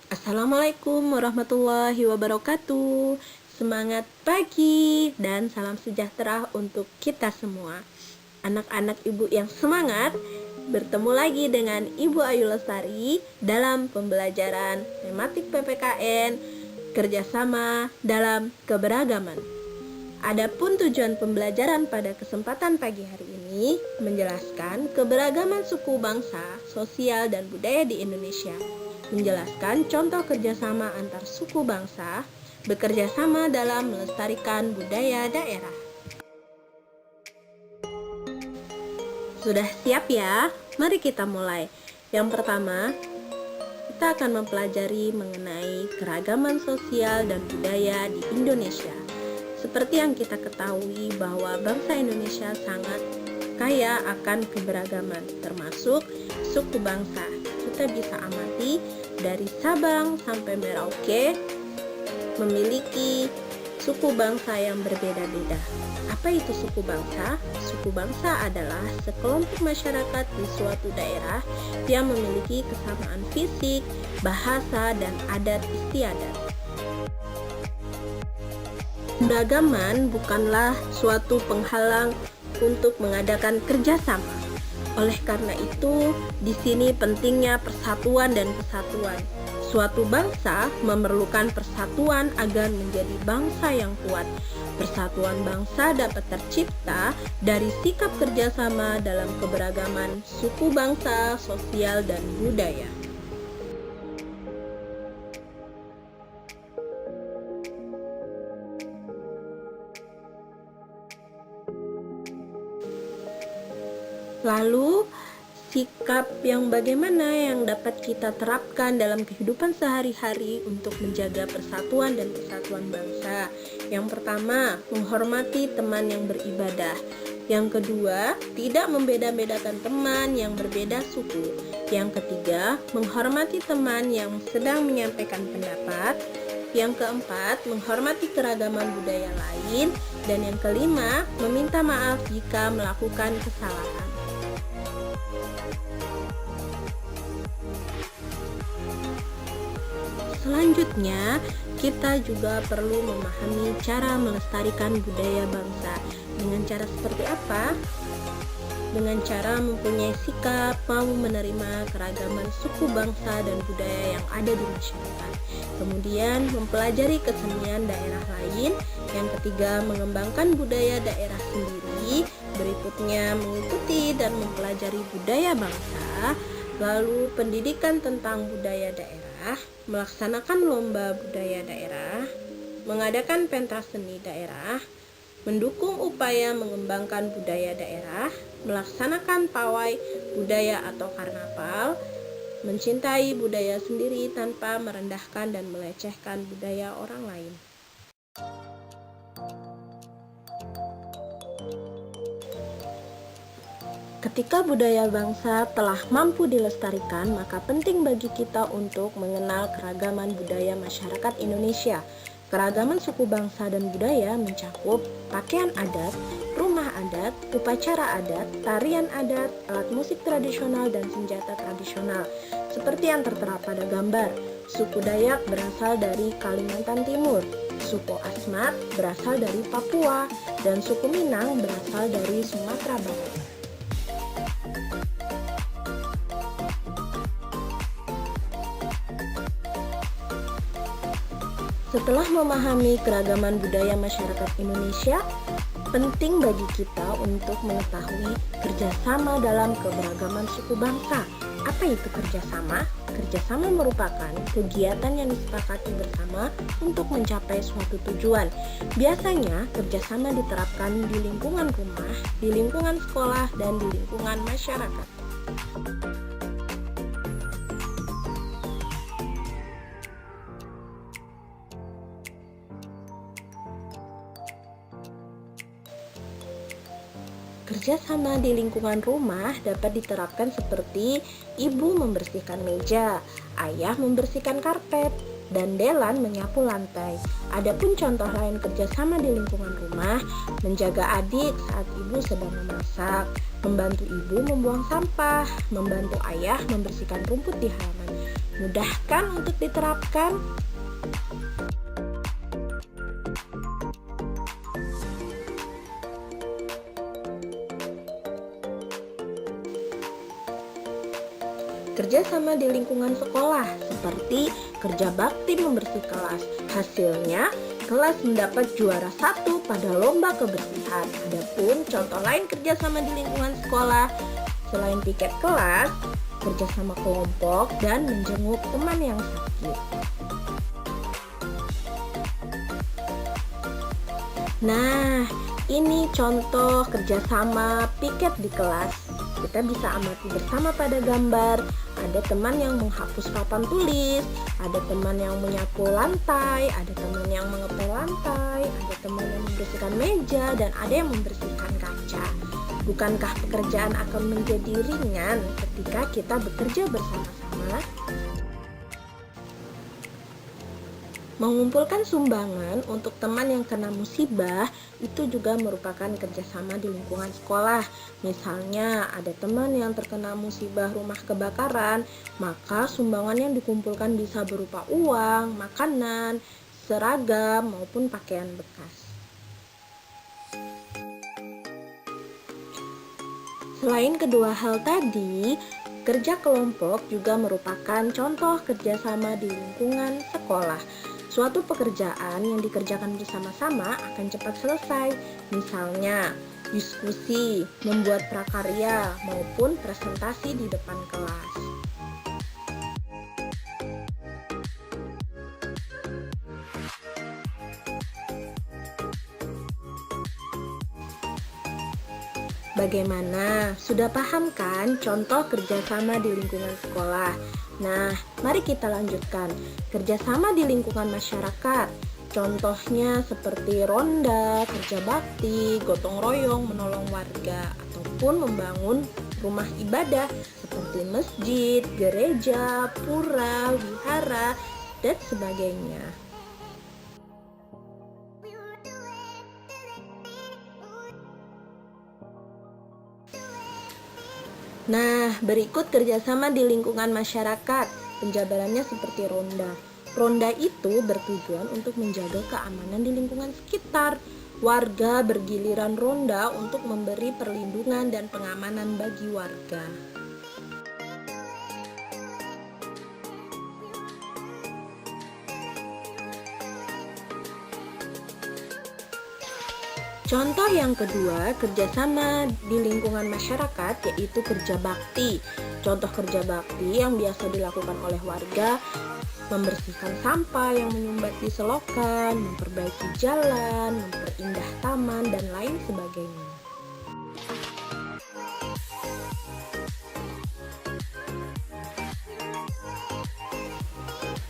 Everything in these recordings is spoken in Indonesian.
Assalamualaikum warahmatullahi wabarakatuh. Semangat pagi dan salam sejahtera untuk kita semua. Anak-anak ibu yang semangat, bertemu lagi dengan Ibu Ayu Lestari dalam pembelajaran tematik PPKN kerjasama dalam keberagaman. Adapun tujuan pembelajaran pada kesempatan pagi hari ini menjelaskan keberagaman suku bangsa, sosial, dan budaya di Indonesia. Menjelaskan contoh kerjasama antar suku bangsa bekerja sama dalam melestarikan budaya daerah. Sudah siap ya? Mari kita mulai. Yang pertama, kita akan mempelajari mengenai keragaman sosial dan budaya di Indonesia. Seperti yang kita ketahui bahwa bangsa Indonesia sangat kaya akan keberagaman, termasuk suku bangsa. Kita bisa amati dari Sabang sampai Merauke memiliki suku bangsa yang berbeda-beda. Apa itu suku bangsa? Suku bangsa adalah sekelompok masyarakat di suatu daerah yang memiliki kesamaan fisik, bahasa, dan adat istiadat. Keberagaman bukanlah suatu penghalang untuk mengadakan kerjasama. Oleh karena itu, di sini pentingnya persatuan dan kesatuan. Suatu bangsa memerlukan persatuan agar menjadi bangsa yang kuat. Persatuan bangsa dapat tercipta dari sikap kerjasama dalam keberagaman suku bangsa, sosial, dan budaya. Lalu, sikap yang bagaimana yang dapat kita terapkan dalam kehidupan sehari-hari untuk menjaga persatuan dan kesatuan bangsa? Yang pertama, menghormati teman yang beribadah. Yang kedua, tidak membeda-bedakan teman yang berbeda suku. Yang ketiga, menghormati teman yang sedang menyampaikan pendapat. Yang keempat, menghormati keragaman budaya lain. Dan yang kelima, meminta maaf jika melakukan kesalahan. Selanjutnya, kita juga perlu memahami cara melestarikan budaya bangsa. Dengan cara seperti apa? Dengan cara mempunyai sikap mau menerima keragaman suku bangsa dan budaya yang ada di masyarakat. Kemudian, mempelajari kesenian daerah lain. Yang ketiga, mengembangkan budaya daerah sendiri. Berikutnya, mengikuti dan mempelajari budaya bangsa. Lalu, pendidikan tentang budaya daerah, melaksanakan lomba budaya daerah, mengadakan pentas seni daerah, mendukung upaya mengembangkan budaya daerah, melaksanakan pawai budaya atau karnaval, mencintai budaya sendiri tanpa merendahkan dan melecehkan budaya orang lain. Ketika budaya bangsa telah mampu dilestarikan, maka penting bagi kita untuk mengenal keragaman budaya masyarakat Indonesia. Keragaman suku bangsa dan budaya mencakup pakaian adat, rumah adat, upacara adat, tarian adat, alat musik tradisional, dan senjata tradisional. Seperti yang tertera pada gambar, suku Dayak berasal dari Kalimantan Timur, suku Asmat berasal dari Papua, dan suku Minang berasal dari Sumatera Barat. Setelah memahami keragaman budaya masyarakat Indonesia, penting bagi kita untuk mengetahui kerjasama dalam keberagaman suku bangsa. Apa itu kerjasama? Kerjasama merupakan kegiatan yang disepakati bersama untuk mencapai suatu tujuan. Biasanya, kerjasama diterapkan di lingkungan rumah, di lingkungan sekolah, dan di lingkungan masyarakat. Kerjasama di lingkungan rumah dapat diterapkan seperti ibu membersihkan meja, ayah membersihkan karpet, dan Delan menyapu lantai. Adapun contoh lain kerjasama di lingkungan rumah, menjaga adik saat ibu sedang memasak, membantu ibu membuang sampah, membantu ayah membersihkan rumput di halaman. Mudah kan untuk diterapkan? Kerja sama di lingkungan sekolah, seperti kerja bakti membersih kelas. Hasilnya, kelas mendapat juara 1 pada lomba kebersihan. Adapun contoh lain kerja sama di lingkungan sekolah, selain piket kelas, kerja sama kelompok, dan menjenguk teman yang sakit. Nah, ini contoh kerjasama piket di kelas. Kita bisa amati bersama pada gambar. Ada teman yang menghapus papan tulis, ada teman yang menyapu lantai, ada teman yang mengepel lantai, ada teman yang membersihkan meja, dan ada yang membersihkan kaca. Bukankah pekerjaan akan menjadi ringan ketika kita bekerja bersama-sama? Mengumpulkan sumbangan untuk teman yang kena musibah itu juga merupakan kerjasama di lingkungan sekolah. Misalnya ada teman yang terkena musibah rumah kebakaran, maka sumbangan yang dikumpulkan bisa berupa uang, makanan, seragam, maupun pakaian bekas. Selain kedua hal tadi, kerja kelompok juga merupakan contoh kerjasama di lingkungan sekolah. Suatu pekerjaan yang dikerjakan bersama-sama akan cepat selesai, misalnya diskusi, membuat prakarya, maupun presentasi di depan kelas. Bagaimana? Sudah paham kan contoh kerjasama di lingkungan sekolah? Nah, mari kita lanjutkan. Kerjasama di lingkungan masyarakat. Contohnya seperti ronda, kerja bakti, gotong royong, menolong warga, ataupun membangun rumah ibadah seperti masjid, gereja, pura, wihara, dan sebagainya. Nah, berikut kerjasama di lingkungan masyarakat. Penjabarannya seperti ronda. Ronda itu bertujuan untuk menjaga keamanan di lingkungan sekitar. Warga bergiliran ronda untuk memberi perlindungan dan pengamanan bagi warga. Contoh yang kedua, kerjasama di lingkungan masyarakat, yaitu kerja bakti. Contoh kerja bakti yang biasa dilakukan oleh warga, membersihkan sampah yang menyumbat di selokan, memperbaiki jalan, memperindah taman, dan lain sebagainya.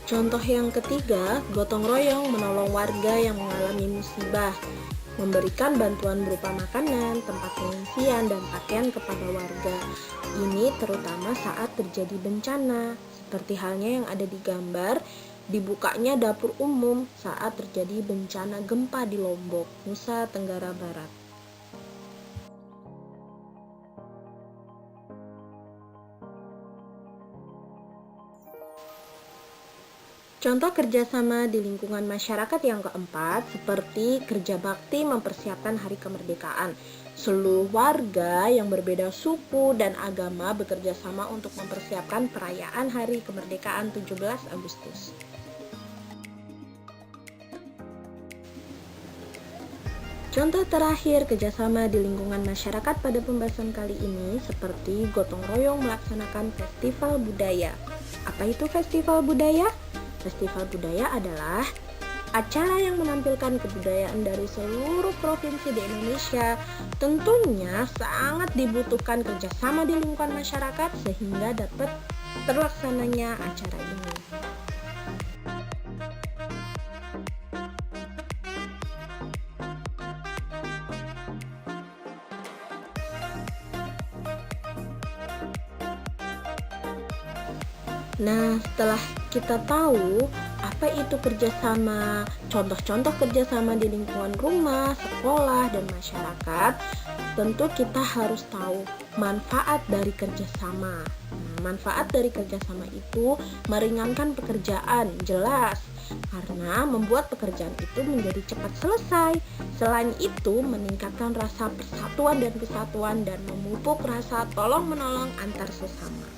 Contoh yang ketiga, gotong royong menolong warga yang mengalami musibah, memberikan bantuan berupa makanan, tempat pengungsian, dan pakaian kepada warga. Ini terutama saat terjadi bencana, seperti halnya yang ada di gambar, dibukanya dapur umum saat terjadi bencana gempa di Lombok, Nusa Tenggara Barat. Contoh kerjasama di lingkungan masyarakat yang keempat, seperti kerja bakti mempersiapkan hari kemerdekaan. Seluruh warga yang berbeda suku dan agama bekerja sama untuk mempersiapkan perayaan hari kemerdekaan 17 Agustus. Contoh terakhir kerjasama di lingkungan masyarakat pada pembahasan kali ini seperti gotong royong melaksanakan festival budaya. Apa itu festival budaya? Festival budaya adalah acara yang menampilkan kebudayaan dari seluruh provinsi di Indonesia. Tentunya sangat dibutuhkan kerjasama di lingkungan masyarakat sehingga dapat terlaksananya acara ini. Nah, setelah kita tahu apa itu kerjasama, contoh-contoh kerjasama di lingkungan rumah, sekolah, dan masyarakat, tentu kita harus tahu manfaat dari kerjasama. Nah, manfaat dari kerjasama itu meringankan pekerjaan, jelas, karena membuat pekerjaan itu menjadi cepat selesai. Selain itu, meningkatkan rasa persatuan dan kesatuan dan memupuk rasa tolong-menolong antar sesama.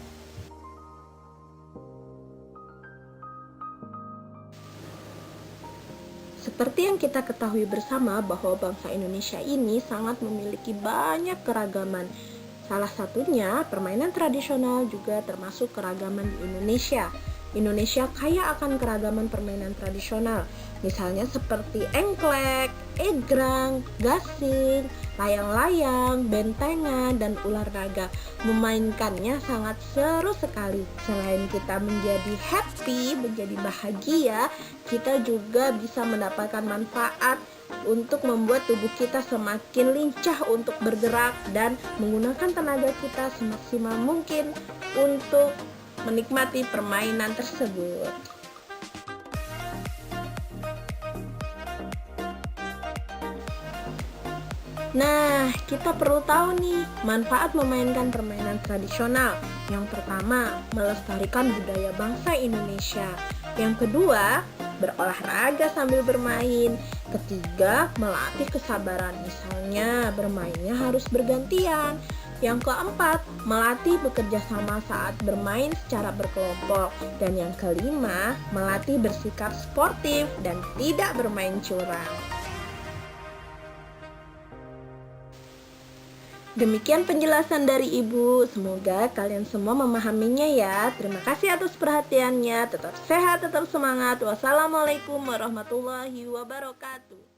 Seperti yang kita ketahui bersama bahwa bangsa Indonesia ini sangat memiliki banyak keragaman. Salah satunya permainan tradisional juga termasuk keragaman di Indonesia. Indonesia kaya akan keragaman permainan tradisional, misalnya seperti engklek, egrang, gasing, layang-layang, bentengan, dan ular naga. Memainkannya sangat seru sekali. Selain kita menjadi happy, menjadi bahagia, kita juga bisa mendapatkan manfaat untuk membuat tubuh kita semakin lincah untuk bergerak dan menggunakan tenaga kita semaksimal mungkin untuk menikmati permainan tersebut. Nah, kita perlu tahu nih manfaat memainkan permainan tradisional. Yang pertama, melestarikan budaya bangsa Indonesia. Yang kedua, berolahraga sambil bermain. Ketiga, melatih kesabaran. Misalnya, bermainnya harus bergantian. Yang keempat, melatih bekerja sama saat bermain secara berkelompok. Dan yang kelima, melatih bersikap sportif dan tidak bermain curang. Demikian penjelasan dari Ibu. Semoga kalian semua memahaminya ya. Terima kasih atas perhatiannya. Tetap sehat, tetap semangat. Wassalamualaikum warahmatullahi wabarakatuh.